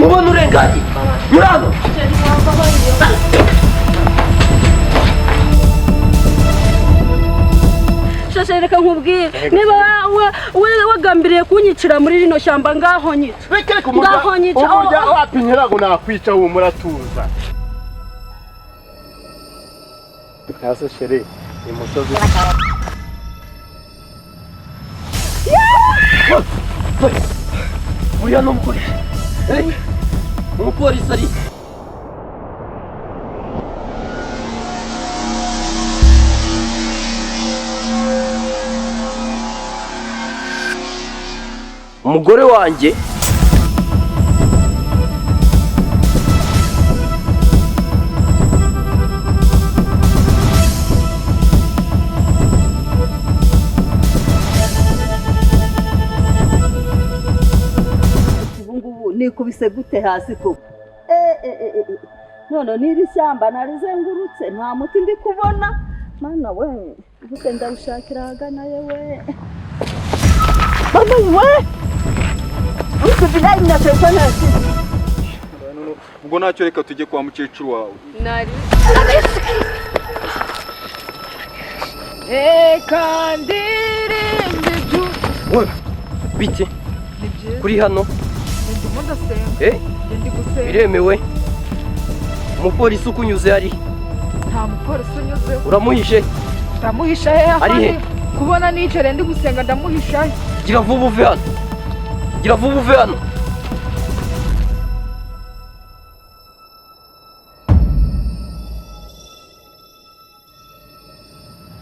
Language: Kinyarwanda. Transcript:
mubona urenganye nyurano shashe reka nkubwire niba wagambiriye kunyicira muri rino shyamba ngaho nyica ngaho nyica umurya wapinyira ngo nakwica uwo muratuza hasi Serie ni musozi uriya ni umupolisi umupolisi ari umugore wanjye nikubise gute hasi koko none n'iri shyamba narizengurutse nta muti ndi kubona mana we gusa ndarushakira hagana yewe mama we usubiye na telefone hasi ubwo ntacyo reka tujye kwa mukecuru wawe nari kandirimbe we bite kuri hano biremewe umupolisi ukunyuze ari nta mupolisi unyuze uramuhishe ndamuhisha he ari he kubona nicare ndi gusenga ndamuhisha gira vuba uve hano